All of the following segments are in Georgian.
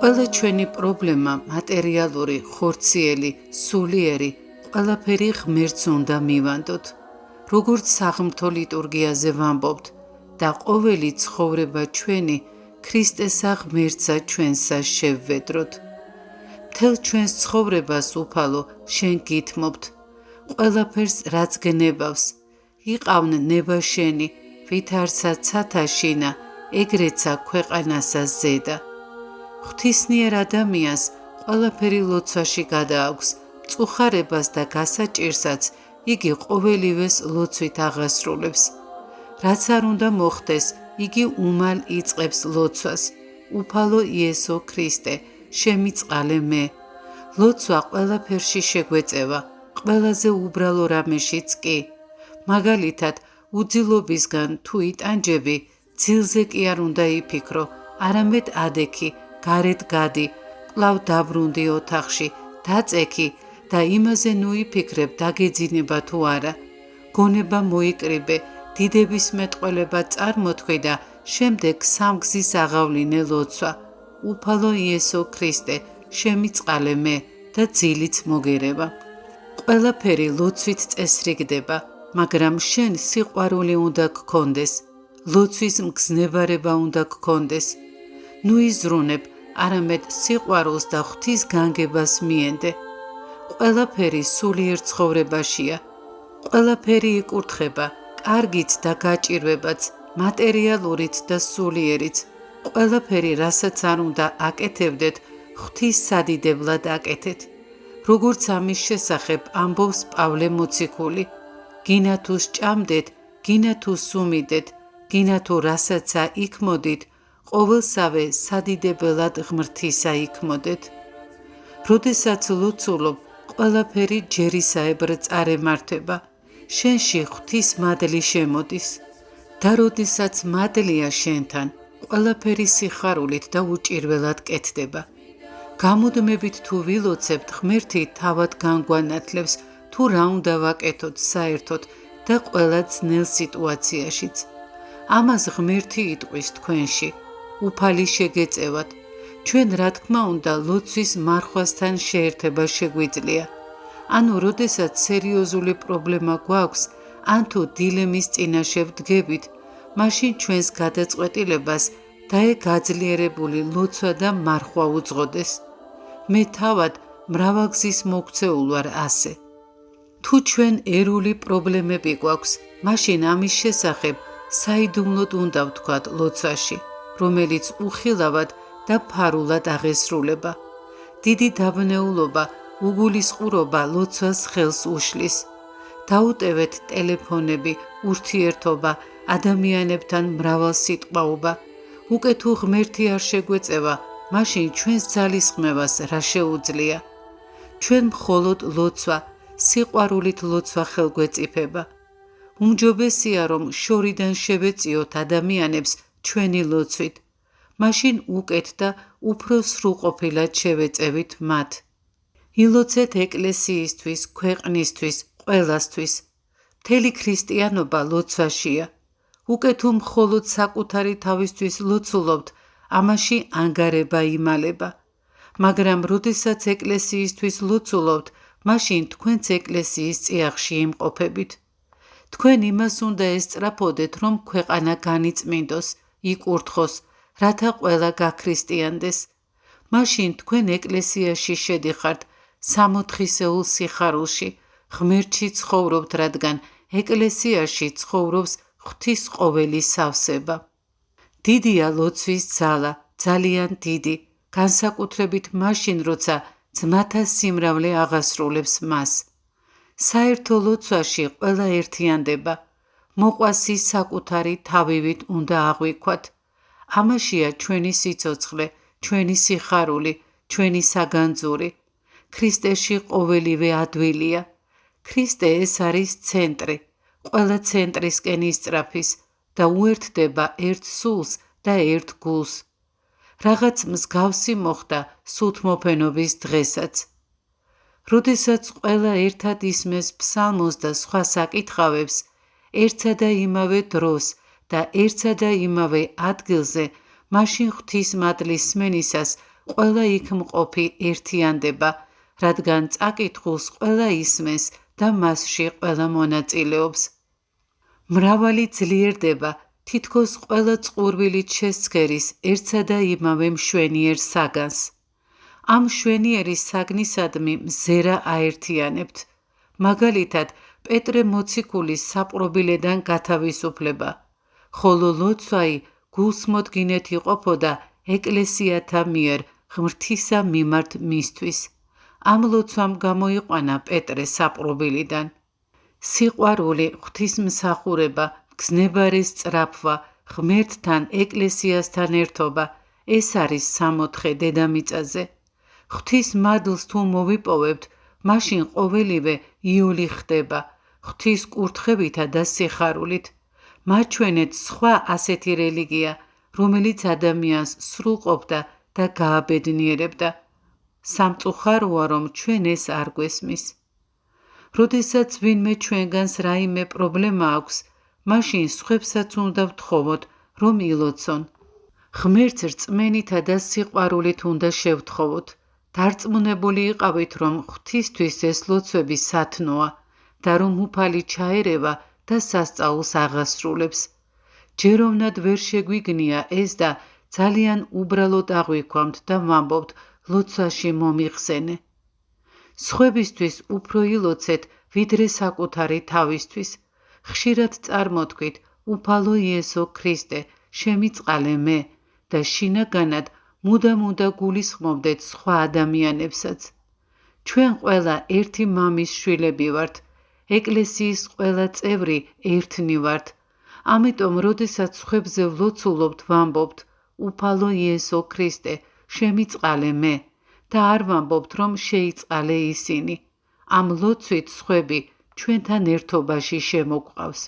ყველა ჩვენი პრობლემა მატერიალური, ხორციელი, სულიერი, ყველაფერი ღმერთს უნდა მივანდოთ. როგორც საღმრთო ლიტურგიაზე ვამბობთ და ყოველი ცხოვრება ჩვენი ქრისტესა ღმერთსა ჩვენსა შევვედროთ. მთელ ჩვენს ცხოვრებას უფალო შენ გითმობთ, ყველაფერს რაც გნებავს, იყავნ ნება შენი, ვითარცა ცათაშინა, ეგრეცა ქვეყანასა ზედა. ღვთისნიერ ადამიანს ყველაფერი ლოცვაში გადააქვს, მწუხარებას და გასაჭირსაც იგი ყოველივეს ლოცვით აღასრულებს. რაც არ უნდა მოხდეს, იგი უმალ იწყებს ლოცვას. უფალო იესო ქრისტე, შემიწყალე მე. ლოცვა ყველაფერში შეგვეწევა, ყველაზე უბრალო რამეშიც კი. მაგალითად, უძილობისგან თუ იტანჯები, ძილზე კი არ უნდა იფიქრო, არამედ ადექი, გარეთ გადი, კვლავ დაბრუნდი ოთახში, დაწექი და იმაზე ნუ იფიქრებ დაგეძინება თუ არა. გონება მოიკრიბე, დიდების მეტყველება წარმოთქვი და შემდეგ სამგზის აღავლინე ლოცვა. უფალო იესო ქრისტე, შემიწყალე მე და ძილიც მოგერევა. ყველაფერი ლოცვით წესრიგდება, მაგრამ შენ სიყვარული უნდა გქონდეს, ლოცვის მგზნებარება უნდა გქონდეს. ნუ იზრუნებ, არამედ სიყვარულს და ღვთის განგებას მიენდე. ყველაფერი სულიერ ცხოვრებაშია. ყველაფერი იკურთხება, კარგიც და გაჭირვებაც, მატერიალურიც და სულიერიც. ყველაფერი, რასაც არ უნდა აკეთებდეთ, ღვთის სადიდებლად აკეთეთ. როგორც ამის შესახებ ამბობს პავლე მოციქული, გინა თუ სჭამდეთ, გინა თუ სუმიდეთ, გინა თუ რასაცა იქმოდით, ყოველსავე სადიდებელად ღმრთისა იქმოდეთ. როდესაც ლოცულობ, ყველაფერი ჯერისაებრ წარემართება, შენში ღვთის მადლი შემოდის. და როდესაც მადლია შენთან, ყველაფერი სიხარულით და უჭირველად კეთდება. გამუდმებით თუ ვილოცებთ, ღმერთი თავად განგვანათლებს, თუ რა უნდა ვაკეთოთ საერთოდ და ყველა ძნელ სიტუაციაშიც. ამას ღმერთი იტყვის თქვენში, უფალი შეგეწევათ. ჩვენ რა თქმა უნდა ლოცვის მარხვასთან შეერთება შეგვიძლია. ანუ როდესაც სერიოზული პრობლემა გვაქვს, ან თუ დილემის წინაშე ვდგებით, მაშინ ჩვენს გადაწყვეტილებას გაძლიერებული ლოცვა და მარხვა უძღოდეს. მე თავად მრავალგზის მოქცეულ ვარ ასე. თუ ჩვენ ერული პრობლემები გვაქვს, მაშინ ამის შესახებ საიდუმლოდ უნდა ვთქვათ ლოცვაში, რომელიც უხილავად და ფარულად აღესრულება. დიდი დაბნეულობა, უგულისხმურობა ლოცვას ხელს უშლის. დაუტევეთ ტელეფონები, ურთიერთობა, ადამიანებთან მრავალსიტყვაობა. უკვე თუ ღმერთი არ შეგვეწევა, მაშინ ჩვენს ძალისხმევას რა შეუძლია? ჩვენ მხოლოდ ლოცვა, სიყვარულით ლოცვა ხელგვეწიფება. უმჯობესია, რომ შორიდან შევეწიოთ ადამიანებს ჩვენი ლოცვით, მაშინ უკეთ და უფრო სრულყოფილად შევეწევით მათ. ილოცეთ ეკლესიისთვის, ქვეყნისთვის, ყველასთვის. მთელი ქრისტიანობა ლოცვაშია. უკვე თუ მხოლოდ საკუთარი თავისთვის ლოცულობთ, ამაში ანგარება იმალება. მაგრამ როდესაც ეკლესიისთვის ლოცულობთ, მაშინ თქვენც ეკლესიის წიაღში იმყოფებით. თქვენ იმას უნდა ესწრაფოდეთ, რომ ქვეყანა განიწმინდოს, იკურთხოს, რათა ყველა გაქრისტიანდეს. მაშინ თქვენ ეკლესიაში შედიხართ, სამოთხისეულ სიხარულში, ღმერთში ცხოვრობთ, რადგან ეკლესიაში ცხოვრობს ღვთის ყოველი სავსება. დიდია ლოცვის ძალა, ძალიან დიდი, განსაკუთრებით მაშინ, როცა ძმათა სიმრავლე აღასრულებს მას. საერთო ლოცვაში ყველა ერთიანდება, მოყვასი საკუთარი თავივით უნდა აღვიქვათ. ამაშია ჩვენი სიცოცხლე, ჩვენი სიხარული, ჩვენი საგანძური. ქრისტეში ყოველივე ადვილია. ქრისტე ეს არის ცენტრი, ყველა ცენტრისკენ ისწრაფის და უერთდება ერთ სულს და ერთ გულს. რაღაც მსგავსი მოხდა სულთმოფენობის დღესაც. როდესაც ყველა ერთად ისმეს ფსალმოს და სხვა საკითხავებს, ერთსა და იმავე დროს და ერთსა და იმავე ადგილზე, მაშინ ღვთის მადლის სმენისას ყველა იქ მყოფი ერთიანდება, რადგან წაკითხულს ყველა ისმენს და მასში ყველა მონაწილეობს. მრავალი ძლიერდება თითქოს ყველა წყურვილით შესცქერის ერთსა და იმავე მშვენიერ საგანს. ამ მშვენიერი საგნისადმი მზერა აერთიანებთ. მაგალითად, პეტრე მოციქულის საპყრობილედან გათავისუფლება, ხოლო ლოცვაი გულსმოდგინეთ იყოფოდა ეკლესიათა მიერ ღმრთისა მიმართ მისთვის. ამ ლოცვამ გამოიყვანა პეტრე საპყრობილიდან. სიყვარული, ღვთისმსახურება, მგზნებარის სწრაფვა, ღმერთთან, ეკლესიასთან ერთობა, ეს არის სამოთხე დედამიწაზე. ღვთის მადლს თუ მოვიპოვებთ, მაშინ ყოველივე იოლი ხდება, ღვთის კურთხევითა და სიხარულით. მაჩვენეთ სხვა ასეთი რელიგია, რომელიც ადამიანს სრულყოფდა და გააბედნიერებდა. სამწუხაროა, რომ ჩვენ ეს არ გვესმის. როდესაც ვინმე ჩვენგანს რაიმე პრობლემა აქვს, მაშინ სხვებსაც უნდა ვთხოვოთ, რომ ილოცონ. ღმერთს რწმენითა და სიყვარულით უნდა შევთხოვოთ. დარწმუნებული იყავით, რომ ღვთისთვის ეს ლოცვები სათნოა და რომ უფალი ჩაერევა და სასწაულს აღასრულებს. ჯეროვნად ვერ შეგვიგნია ეს და ძალიან უბრალოდ აღვიქვამთ და ვამბობთ, ლოცვაში მომიხსენე. სხვებისთვის უფრო ილოცეთ, ვიდრე საკუთარი თავისთვის. ხშირად წარმოთქვით, უფალო იესო ქრისტე, შემიწყალე მე და შინაგანად მუდამ-უნდა გულისხმობდეთ სხვა ადამიანებსაც. ჩვენ ყველა ერთი მამის შვილები ვართ, ეკლესიის ყველა წევრი ერთნი ვართ. ამიტომ, როდესაც სხვებზე ვლოცულობთ, ვამბობთ, უფალო იესო ქრისტე, შემიწყალე მე და არ ვამბობთ, რომ შეიწყალე ისინი. ამ ლოცვით სხვები ჩვენთან ერთობაში შემოგვყავს.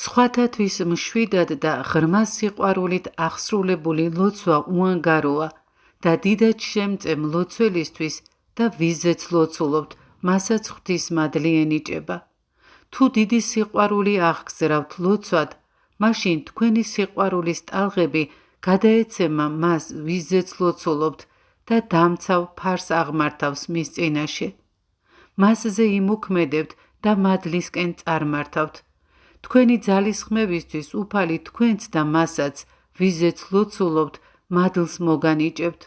სხვათათვის მშვიდად და ღრმა სიყვარულით აღსრულებული ლოცვა უანგაროა და დიდად შემწემ ლოცველისთვის და ვიზეც ლოცულობთ, მასაც ღვთის მადლი ენიჭება. თუ დიდი სიყვარული აღგზრავთ ლოცვად, მაშინ თქვენი სიყვარულის ტალღები გადაეცემა მას, ვიზეც ლოცულობთ და დამცავ ფარს აღმართავს მის წინაშე. მასზე იმოქმედებთ და მადლისკენ წარმართავთ. თქვენი ძალისხმევისთვის უფალი თქვენც და მასაც, ვიზეც ლოცულობთ, მადლს მოგანიჭებთ,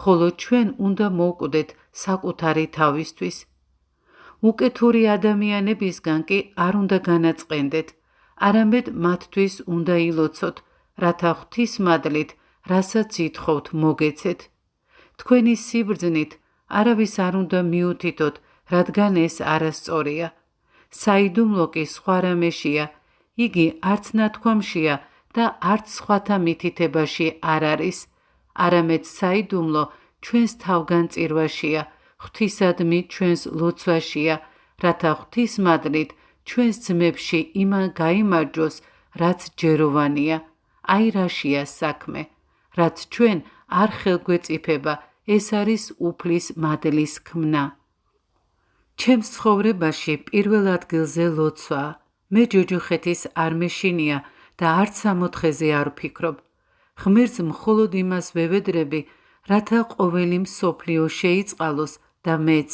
ხოლო ჩვენ უნდა მოვკვდეთ საკუთარი თავისთვის. უკეთური ადამიანებისგან კი არ უნდა განაწყენდეთ, არამედ მათთვის უნდა ილოცოთ, რათა ღვთის მადლით, რასაც ითხოვთ, მოგეცეთ. თქვენი სიბრძნით არავის არ უნდა მიუთითოთ, რადგან ეს არასწორია. საიდუმლო კი სხვა რამეშია, იგი არც ნათქვამშია და არც სხვათა მითითებაში არ არის, არამედ საიდუმლო ჩვენს თავგანწირვაშია, ღვთისადმი ჩვენს ლოცვაშია, რათა ღვთის მადლით ჩვენს ძმებში იმან გაიმარჯოს, რაც ჯეროვანია. აი რაშია საქმე, რაც ჩვენ არ ხელგვეწიფება, ეს არის უფლის მადლის ქმნა. ჩემს ცხოვრებაში პირველ ადგილზე ლოცვაა. მე ჯოჯოხეთის არ მეშინია და არც სამოთხეზე არ ვფიქრობ. ღმერთს მხოლოდ იმას ვევედრები, რათა ყოველი მსოფლიო შეიწყალოს და მეც.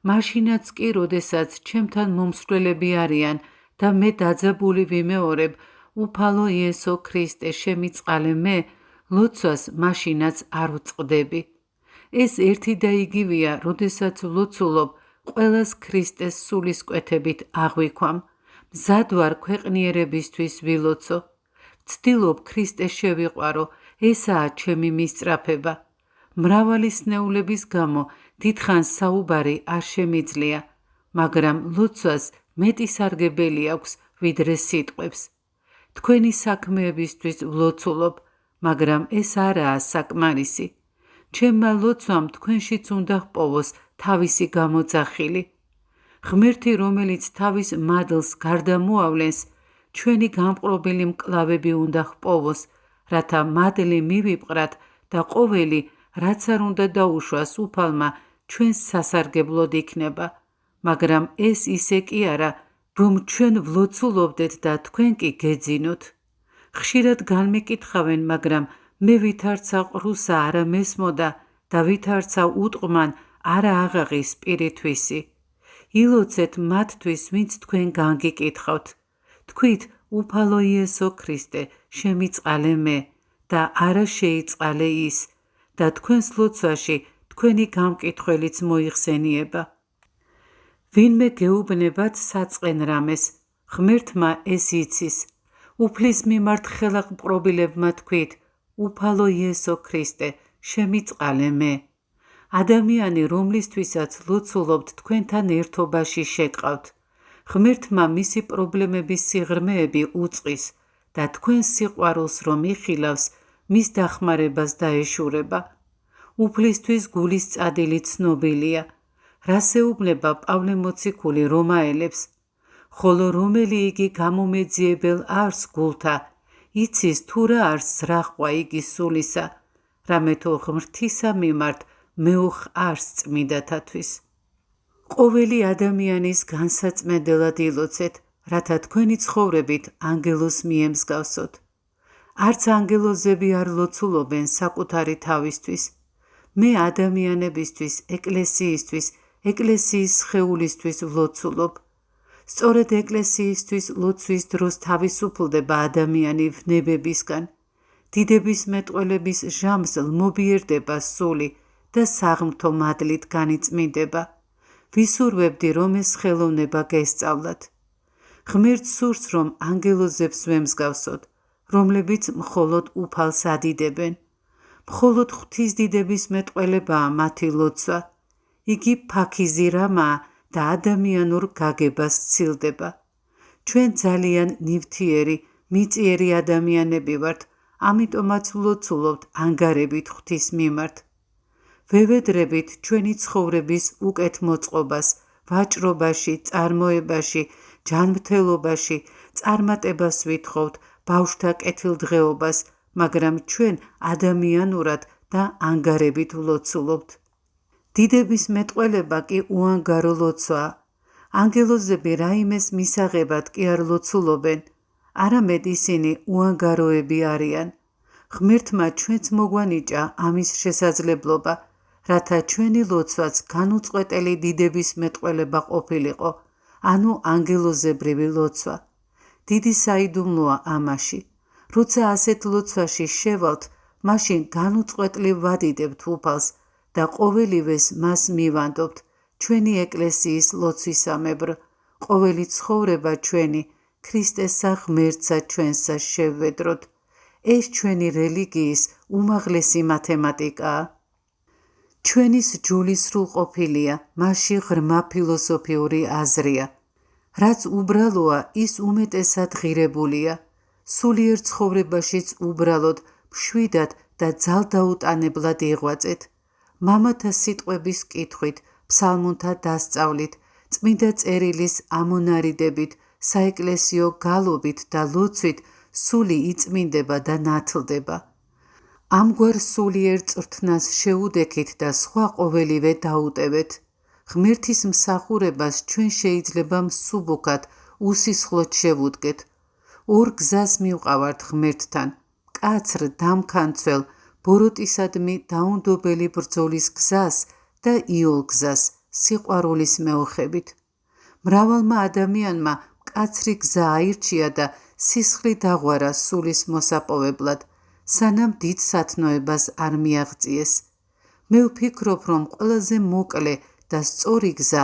მაშინაც კი, როდესაც ჩემთან მომსვლელები არიან და მე დაძაბული ვიმეორებ, უფალო იესო ქრისტე, შემიწყალე მე, ლოცვას მაშინაც არ ვწყდები. ეს ერთი და იგივეა, როდესაც ვლოცულობ, ყველას ქრისტეს სულისკვეთებით აღვიქვამ. მზად ვარ ქვეყნიერებისთვის ვილოცო. ვცდილობ ქრისტეს შევიყვარო, ესაა ჩემი მისწრაფება. მრავალი სნეულების გამო დიდხანს საუბარი არ შემიძლია, მაგრამ ლოცვას მეტი სარგებელი აქვს, ვიდრე სიტყვებს. თქვენი საქმეებისთვის ვლოცულობ, მაგრამ ეს არაა საკმარისი. ჩემმა ლოცვამ თქვენშიც უნდა ჰპოვოს თავისი გამოძახილი. ღმერთი, რომელიც თავის მადლს გარდამოავლენს, ჩვენი გამყრობელი მკლავები უნდა ჰპოვოს, რათა მადლი მივიპყრათ და ყოველი, რაც არ უნდა დაუშვას უფალმა, ჩვენს სასარგებლოდ იქნება. მაგრამ ეს ისე კი არა, რომ ჩვენ ვლოცულობდეთ და თქვენ კი გეძინოთ. ხშირად განმეკითხავენ, მაგრამ მე ვითარცა ყრუსა არა მესმოდა და ვითარცა უტყმან არა აღაღის პირითვისი. ილოცეთ მათთვის, ვინც თქვენ განგიკითხავთ. თქვით, უფალო იესო ქრისტე, შემიწყალე მე და არა შეიწყალე ის და თქვენს ლოცვაში თქვენი გამკითხველიც მოიხსენიება. ვინმე გეუბნებათ საწყენ რამეს, ღმერთმა ეს იცის. უფლის მიმართ ხელაპყრობილებმა თქვით, უფალო იესო ქრისტე, შემიწყალე მე. ადამიანი, რომლისთვისაც ლოცულობთ, თქვენთან ერთობაში შეკყავთ. ღმერთმა მისი პრობლემების სიღრმეები უწყის და თქვენს სიყვარულს რომ იხილავს, მის დახმარებას დაეშურება. უფლისთვის გულის წადილი ცნობილია, რას ეუბნება პავლე მოციქული რომაელებს, ხოლო რომელი იგი გამომეძიებელ არს გულთა, იცის თუ რა არს ზრახვა იგი სულისა, რამეთო ღმრთისა მიმართ მეუხ არს წმიდათათვის. ყოველი ადამიანის განსაწმენდელად ილოცეთ, რათა თქვენი ცხოვრებით ანგელოზს მიემსგავსოთ. არც ანგელოზები არ ლოცულობენ საკუთარი თავისთვის. მე ადამიანებისთვის, ეკლესიისთვის, ეკლესიის სხეულისთვის ვლოცულობ. სწორედ ეკლესიისთვის ლოცვის დროს თავისუფლდება ადამიანი ვნებებისგან. დიდების მეტყველების ჟამს ლმობიერდება სული და საღმრთო მადლით განიწმინდება. ვისურვებდი, რომ ეს ხელოვნება გესწავლათ. ღმერთს სურს, რომ ანგელოზებს ვემსგავსოთ, რომლებიც მხოლოდ უფალს ადიდებენ. მხოლოდ ღვთისდიდების მეტყველებაა მათი ლოცვა. იგი ფაქიზი რამაა და ადამიანურ გაგებას სცილდება. ჩვენ ძალიან ნივთიერი, მიწიერი ადამიანები ვართ, ამიტომაც ვლოცულობთ ანგარებით ღვთის მიმართ. ვევედრებით ჩვენი ცხოვრების უკეთ მოწყობას, ვაჭრობაში, წარმოებაში, ჯანმრთელობაში, წარმატებას ვითხოვთ, ბავშვთა კეთილდღეობას, მაგრამ ჩვენ ადამიანურად და ანგარებით ვლოცულობთ. დიდების მეტყველება კი უანგარო ლოცვაა. ანგელოზები რაიმეს მისაღებად კი არ ლოცულობენ, არამედ ისინი უანგაროები არიან. ღმერთმა ჩვენც მოგვანიჭა ამის შესაძლებლობა, რათა ჩვენი ლოცვაც განუწყვეტელი დიდების მეტყველება ყოფილიყო, ანუ ანგელოზებრივი ლოცვა. დიდი საიდუმლოა ამაში. როცა ასეთ ლოცვაში შევალთ, მაშინ განუწყვეტლი ვადიდებთ უფალს და ყოველივეს მას მივანდობთ ჩვენი ეკლესიის ლოცვისამებრ, ყოველი ცხოვრება ჩვენი ქრისტესა ღმერთსა ჩვენსა შევვედროთ. ეს ჩვენი რელიგიის უმაღლესი მათემატიკაა. ჩვენი სჯული სრულყოფილია, მასში ღრმა ფილოსოფიური აზრია. რაც უბრალოა, ის უმეტესად ღირებულია. სულიერ ცხოვრებაშიც უბრალოდ, მშვიდად და ძალდაუტანებლად იღვაწეთ. მამათა სიტყვების კითხვით, ფსალმუნთა დასწავლით, წმინდა წერილის ამონარიდებით, საეკლესიო გალობით და ლოცვით სული იწმინდება და ნათლდება. ამგვარ სულიერ წრთნას შეუდექით და სხვა ყოველივე დაუტევეთ. ღმერთის მსახურებას ჩვენ შეიძლება მსუბუქად, უსისხლოდ შევუდგეთ. ორ გზას მივყავართ ღმერთთან, მკაცრ დამქანცველ, ბოროტისადმი დაუნდობელი ბრძოლის გზას და იოლ გზას, სიყვარულის მეოხებით. მრავალმა ადამიანმა მკაცრი გზა აირჩია და სისხლი დაღვარა სულის მოსაპოვებლად, სანამ დიდ სათნოებას არ მიაღწიეს. მე ვფიქრობ, რომ ყველაზე მოკლე და სწორი გზა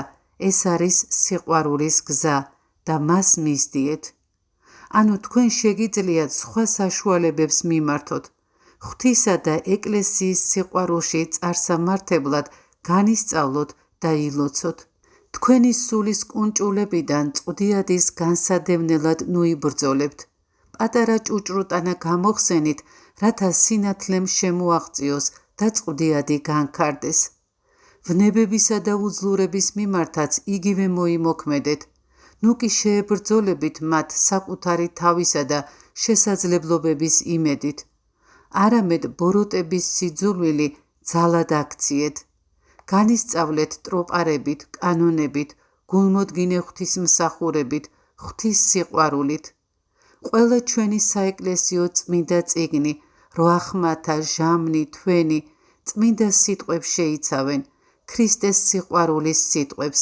ეს არის სიყვარულის გზა და მას მისდიეთ. ანუ თქვენ შეგიძლიათ სხვა საშუალებებს მიმართოთ, ღვთისა და ეკლესიის სიყვარულში წარსამართებლად განისწავლოთ და ილოცოთ. თქვენი სულის კუნჭულებიდან წვდიადის განსადევნელად ნუიბრძოლებთ. პატარა ჭუჭრუტანა გამოხსენით, რათა სინათლემ შემოაღწიოს და წვდიადი განქარდეს. ვნებებისა და უძლურების მიმართაც იგივე მოიმოქმედეთ. ნუ კი შეებრძოლებით მათ საკუთარი თავისა და შესაძლებლობების იმედით. არამედ ბოროტების სიძულვილი ძალად აქციეთ. განისწავლეთ ტროპარებით, კანონებით, გულმოდგინე ღვთისმსახურებით, ღვთის სიყვარულით. ყველა ჩვენი საეკლესიო წმინდა წიგნი, რო ახმათა ჟამნი თვენი წმინდა სიტყვებს შეიცავენ ქრისტეს სიყვარულის სიტყვებს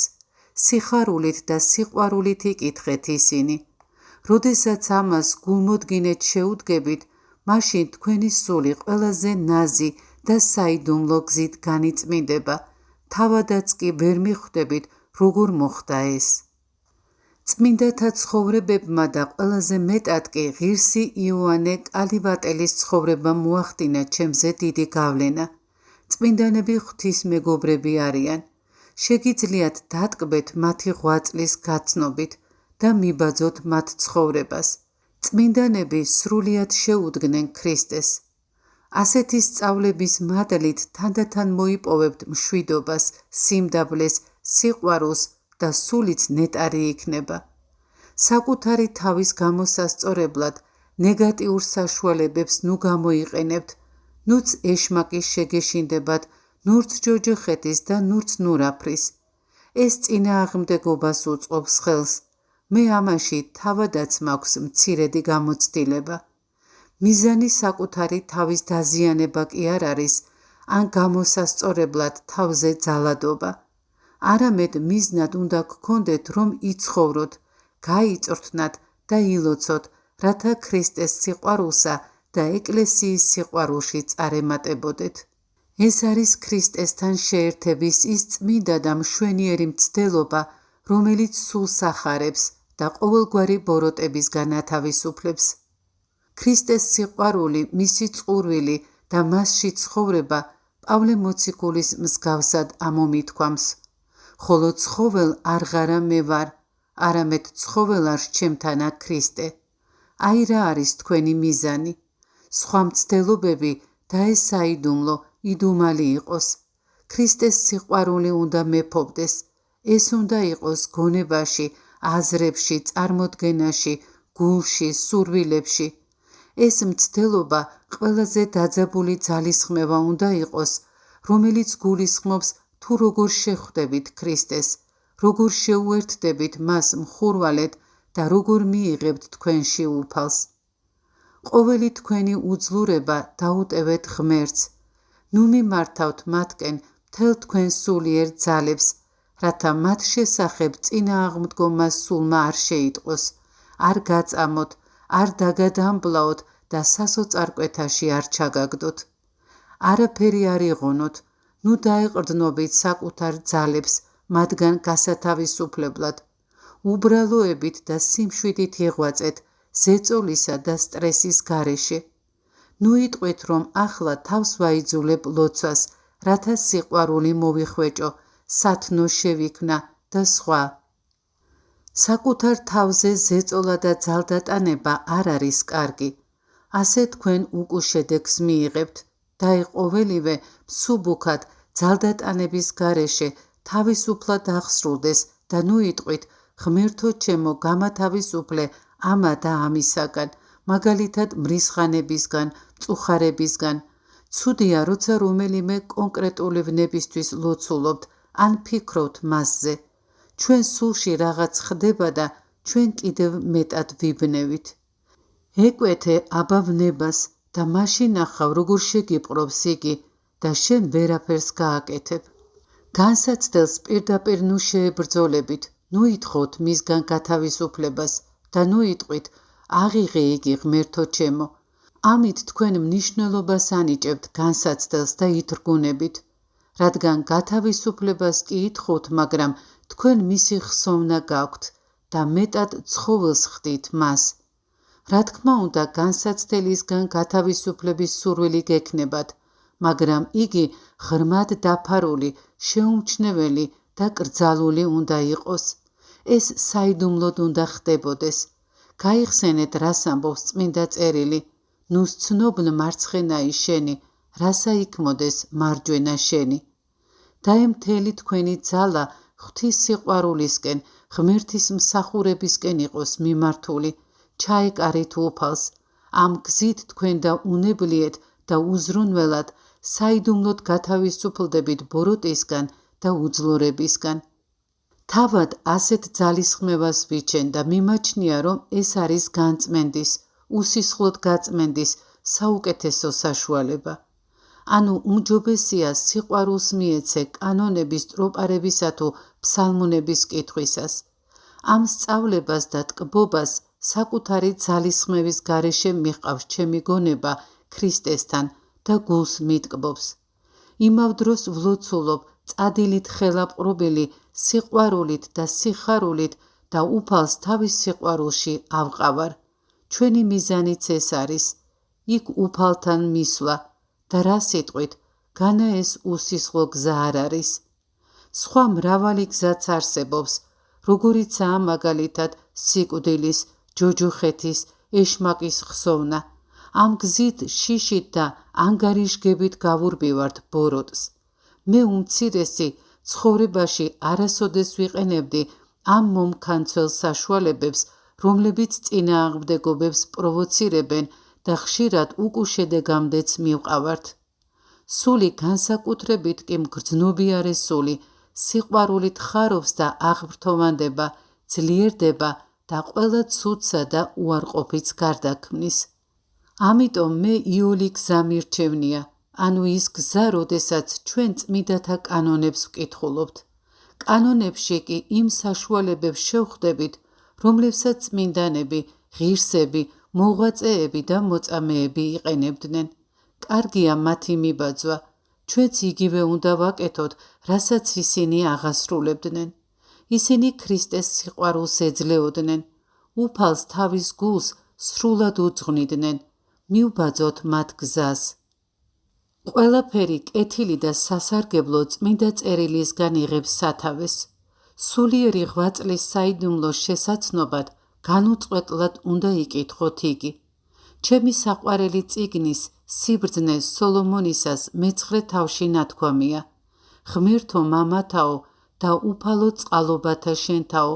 სიხარულით და სიყვარულით იკითხეთ ისინი როდესაც ამას გულმოდგინედ შეუდგებით მაშინ თქვენი სული ყველაზე ნაზი და საიდუმლო გზით განიწმინდება თავადაც კი ვერ მიხვდებით როგორ მოხდა ეს წმინდათა ცხოვრებებმა და ყველაზე მეტად კი ღირსი იოანე კალივატელის ცხოვრებამ მოახდინა ჩემზე დიდი გავლენა წმინდანები ღვთისმეგობრები არიან შეგიძლიათ დატკბეთ მათი ღვაწლის გაცნობით და მიბაძოთ მათ ცხოვრებას წმინდანები სრულიად შეუდგნენ ქრისტეს ასეთი სწავლების მადლით თანდათან მოიპოვებთ მშვიდობას სიმდაბლეს სიყვარულს და სულიც ნეტარი იქნება საკუთარი თავის გამოსასწორებლად ნეგატიურ საშუალებებს ნუ გამოიყენებთ ნუც ეშმაკის შეგეშინდებათ ნურც ჯოჯოხეთის და ნურც ნურაფრის ეს წინააღმდეგობას უწყობს ხელს მე ამაში თავადაც მაქვს მცირედი გამოცდილება მიზანი საკუთარი თავის დაზიანება კი არ არის ან გამოსასწორებლად თავზე ძალადობა არამედ მიზნად უნდა გქონდეთ რომ იცხოვროთ გაიწვრთნათ და ილოცოთ რათა ქრისტეს სიყვარულსა და ეკლესიის სიყვარულში წარემატებოდეთ ეს არის ქრისტესთან შეერთების ის წმინდა და მშვენიერი მცდელობა რომელიც სულს ახარებს და ყოველგვარი ბოროტებისგან ათავისუფლებს ქრისტეს სიყვარული მისი წყურვილი და მასში ცხოვრება პავლე მოციქულის მსგავსად ამომითქვამს ხოლო ცხოველ არღარა მე ვარ არამედ ცხოველ არ ჩემთანა ქრისტე აი რა არის თქვენი მიზანი სხვა მცდელობები და ეს საიდუმლო იდუმალი იყოს ქრისტეს სიყვარული უნდა მეფობდეს ეს უნდა იყოს გონებაში აზრებში წარმოდგენაში გულში სურვილებში ეს მცდელობა ყველაზე დაძაბული ძალისხმევა უნდა იყოს რომელიც გულისხმობს თუ როგორ შეხვდებით ქრისტეს როგორ შეუერთდებით მას მხურვალედ და როგორ მიიღებთ თქვენში უფალს ყოველი თქვენი უძლურება დაუტევეთ ღმერთს ნუ მიმართავთ მათკენ მთელ თქვენ სულიერ ძალებს რათა მათ შესახებ წინააღმდგომა სულმა არ შეიტყოს არ გაწამოთ არ დაგადამბლაოთ და სასოწარკვეთაში არ ჩაგაგდოთ არაფერი არ იღონოთ ნუ დაეყრდნობით საკუთარ ძალებს მათგან გასათავისუფლებლად უბრალოებით და სიმშვიდით იღვაწეთ ზეწოლისა და სტრესის გარეშე ნუ იტყვით რომ ახლა თავს ვაიძულებ ლოცვას რათა სიყვარული მოვიხვეჭო სათნო შევიქმნა და სხვა საკუთარ თავზე ზეწოლა და ძალდატანება არ არის კარგი ასე თქვენ უკუშედეგს მიიღებთ და ყოველივე მსუბუქად ძალდატანების გარეშე თავისუფლად აღსრულდეს და ნუ იტყვით ღმერთო ჩემო გამათავისუფლე ამა და ამისაგან მაგალითად მრისხანებისგან მწუხარებისგან ცუდია როცა რომელიმე კონკრეტული ვნებისთვის ლოცულობთ ან ფიქრობთ მასზე ჩვენ სულში რაღაც ხდება და ჩვენ კიდევ მეტად ვიბნევით ეკვეთე აბა ვნებას და მაშინ ახავ როგორ შეგიპყრობს იგი და შენ ვერაფერს გააკეთებ განსაცდელს პირდაპირ ნუ შეებრძოლებით ნუ ითხოვთ მისგან გათავისუფლებას და ნუ იტყვით აღიღე იგი ღმერთო ჩემო ამით თქვენ მნიშვნელობას ანიჭებთ განსაცდელს და ითრგუნებით რადგან გათავისუფლებას კი ითხოვთ მაგრამ თქვენ მისი ხსოვნა გაქვთ და მეტად ცხოველს ხდით მას რა თქმა უნდა განსაცდელისგან გათავისუფლების სურვილი გექნებათ მაგრამ იგი ღრმად დაფარული შეუმჩნეველი და კრძალული უნდა იყოს ეს საიდუმლოდ უნდა ხდებოდეს გაიხსენეთ რას ამბობს წმინდა წერილი ნუ სცნობნ მარცხენაი შენი რასა იქმოდეს მარჯვენა შენი დაემთელი თქვენი ძალა ღვთის სიყვარულისკენ ღმერთის მსახურებისკენ იყოს მიმართული ჩაეკარით უფალს ამ გზით თქვენ და უნებლიეთ და უზრუნველად საიდუმლოდ გათავისუფლდებით ბოროტისგან და უძლურებისგან თავად ასეთ ძალისხმევას ვიჩენ და მიმაჩნია რომ ეს არის განწმენდის უსისხლოდ გაწმენდის საუკეთესო საშუალება. ანუ უმჯობესია სიყვარულს მიეცე კანონების ტროპარებისა თუ ფსალმუნების კითხვისას. ამ სწავლებას და ტკბობას საკუთარი ძალისხმევის გარეშე მიყავს ჩემი გონება ქრისტესთან და გულს მიტკბობს. იმავდროს ვლოცულობ წადილით ხელაპყრობილი სიყვარულით და სიხარულით და უფალს თავის სიყვარულში ავყავარ. ჩვენი მიზანიც ეს არის, იქ უფალთან მისვლა და რა სიტყვით, განა ეს უსისხლო გზა არ არის. სხვა მრავალი გზაც არსებობს, როგორიცაა მაგალითად სიკვდილის, ჯოჯოხეთის, ეშმაკის ხსოვნა. ამ გზით შიშით და ანგარიშგებით გავურბივართ ბოროტს. მე უმცირესი ცხოვრებაში არასოდეს ვიყენებდი ამ მომქანცველ საშუალებებს, რომლებიც წინააღმდეგობებს პროვოცირებენ და ხშირად უკუშედეგამდეც მივყავართ. სული განსაკუთრებით კი მგრძნობიარე სული, სიყვარულით ხარობს და აღბრთოვანდება, ძლიერდება და ყველა ცუდსა და უარყოფից გარდაქმნის. ამიტომ მე იოლი გზა მირჩევნია, ანუ ის გზა, როდესაც ჩვენ წმიდათა კანონებს ვკითხულობთ. კანონებში კი იმ საშუალებებს შევხვდებით, რომლებსაც წმინდანები, ღირსები, მოღვაწეები და მოწამეები იყენებდნენ. კარგია მათი მიბაძვა, ჩვენც იგივე უნდა ვაკეთოთ, რასაც ისინი აღასრულებდნენ. ისინი ქრისტეს სიყვარულს ეძლეოდნენ, უფალს თავის გულს სრულად უძღვნიდნენ, მივბაძოთ მათ გზას. ყველაფერი კეთილი და სასარგებლო წმინდა წერილისგან იღებს სათავეს. სულიერი ღვაწლის საიდუმლოს შესაცნობად განუწყვეტლად უნდა იკითხოთ იგი. ჩემი საყვარელი წიგნის სიბრძნე სოლომონისას მე-9 თავში ნათქვამია: ღმერთო მამათაო და უფალო წყალობათა შენთაო,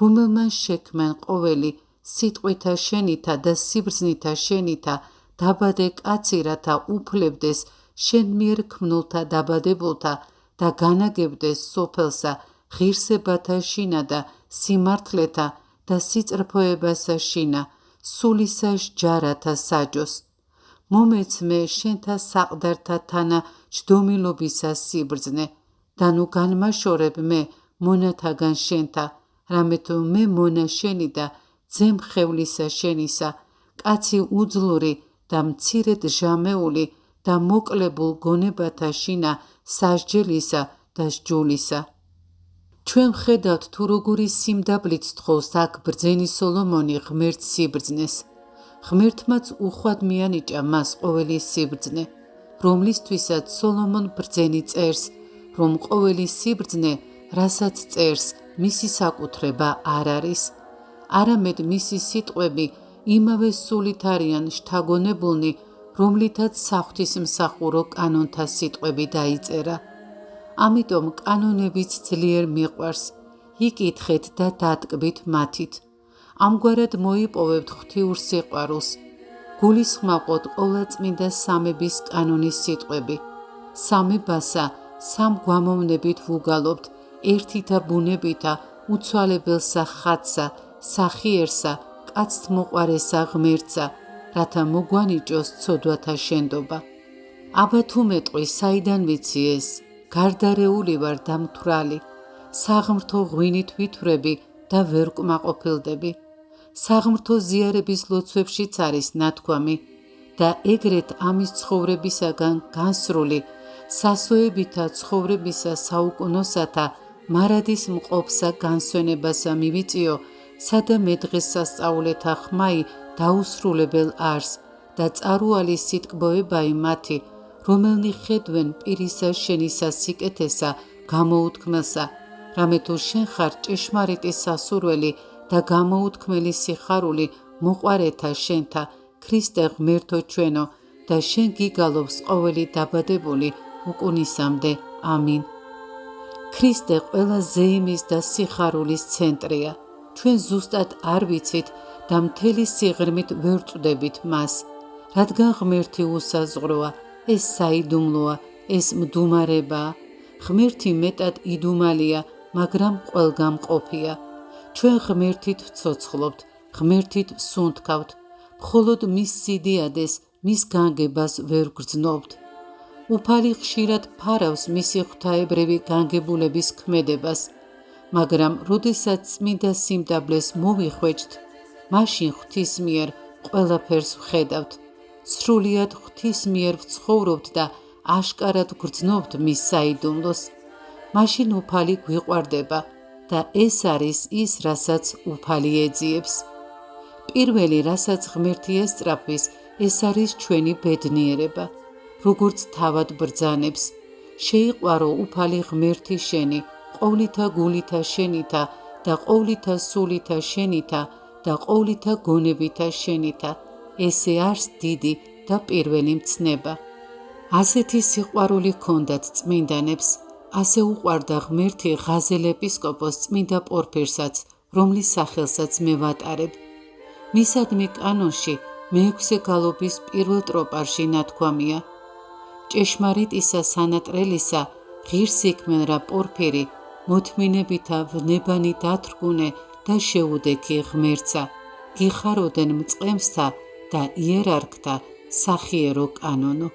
რომელმან შექმენ ყოველი სიტყვითა შენითა და სიბრძნითა შენითა დაბადე კაცი, რათა უფლებდეს შენ მიერ ქმნულთა დაბადებულთა და განაგებდეს სოფელსა ღირსებათა შინა და სიმართლეთა და სიწრფოებასა შინა, სულისა ჯარათა საჯოს. მომეცმე შენთა საყდართა თანა ჯდომილობისა სიბრძნე და ნუ განმაშორებ მე მონათაგან შენთა, რამე თუ მე მონა შენი და ძემ ხევლისა შენისა, კაცი უძლური და მცირედ ჟამეული და მოკლებულ გონებათა შინა სასჯელისა და სჯულისა. ჩვენ ვხედავთ თუ როგორი სიმდაბლით თხოვს აქ ბრძენი სოლომონი ღმერთს სიბრძნეს. ღმერთმაც უხვად მიანიჭა მას ყოველი სიბრძნე, რომლისთვისაც სოლომონ ბრძენი წერს, რომ ყოველი სიბრძნე, რასაც წერს, მისი საკუთრება არ არის. არამედ მისი სიტყვები იმავე სულით არიან შთაგონებულნი, რომლითაც საღვთისმსახურო კანონთა სიტყვები დაიწერა. ამიტომ კანონებიც ძლიერ მიყვარს, იკითხეთ და დატკბით მათით. ამგვარად მოიპოვებთ ღვთიურ სიყვარულს. გულისხმავყოთ ყოვლადწმინდა სამების კანონის სიტყვები. სამებასა სამ გვამოვნებით ვუგალობთ, ერთითა ბუნებითა, უცვალებელსა ხატსა, სახიერსა, კაცთმოყვარესა ღმერთსა, რათა მოგვანიჭოს ცოდვათა შენდობა. აბა თუ მეტყვი, საიდან ვიცი ეს? გარდარეული ვარ და მთვრალი, საღმრთო ღვინით ვითვრები და ვერ კმაყოფილდები. საღმრთო ზიარების ლოცვებშიც არის ნათქვამი და ეგრეთ ამის ცხოვრებისაგან განსრული, სასოებითა ცხოვრებისა საუკუნოსათა მარადის მყოფსა განსვენებასა მივიწიო, სადა მე დღეს სასწაულეთა ხმაი დაუსრულებელ არს და წარუალი სიტკბოებაი მათი, რომელნი ხედვენ პირისა შენისა სიკეთესა გამოუთქმელსა, რამე თუ შენ ხარ ჭეშმარიტი სასურველი და გამოუთქმელი სიხარული მოყვარეთა შენთა, ქრისტე ღმერთო ჩვენო და შენ გიგალობს ყოველი დაბადებული უკუნისამდე. ამინ. ქრისტე ყველა ზეიმის და სიხარულის ცენტრია. ჩვენ ზუსტად არ ვიცით და მთელი სიღრმით ვერ წვდებით მას, რადგან ღმერთი უსაზღვროა, ეს საიდუმლოა, ეს მდუმარებაა. ღმერთი მეტად იდუმალია, მაგრამ ყველგამყოფია. ჩვენ ღმერთით ვცოცხლობთ, ღმერთით ვსუნთქავთ, მხოლოდ მის სიდიადეს მის განგებას ვერ გრძნობთ. უფალი ხშირად ფარავს მისი ღვთაებრივი განგებულების ქმედებას, მაგრამ როდესაც წმინდა სიმდაბლეს მოვიხვეჭთ, მაშინ ღვთის მიერ ყველაფერს ვხედავთ, სრულიად ღვთის მიერ ვცხოვრობთ და აშკარად გრძნობთ მის საიდუმლოს. მაშინ უფალი გვიყვარდება და ეს არის ის, რასაც უფალი ეძიებს. პირველი, რასაც ღმერთი ესწრაფვის, ეს არის ჩვენი ბედნიერება, როგორც თავად ბრძანებს. შეიყვარო უფალი ღმერთი შენი, ყოვლითა გულითა შენითა და ყოვლითა სულითა შენითა და ყოვლითა გონებითა შენითა. ესე არის დიდი და პირველი მცნება. ასეთი სიყვარული ჰქონდათ წმინდანებს. ასე უყვარდა ღმერთი ღაზელ ეპისკოპოს წმინდა პორფირსაც, რომლის სახელსაც მე ვატარებ. მისადმი კანონში მეექვსე გალობის პირველ ტროპარში ნათქვამია: ჭეშმარიტისა სანატრელისა ღირს იქმენ რა პორფირი, მოთმინებითა ვნებანი დათრგუნე და შეუდექი ღმერთსა, გიხაროდენ მწყემსთა და იერარქთა სახიერო კანონო.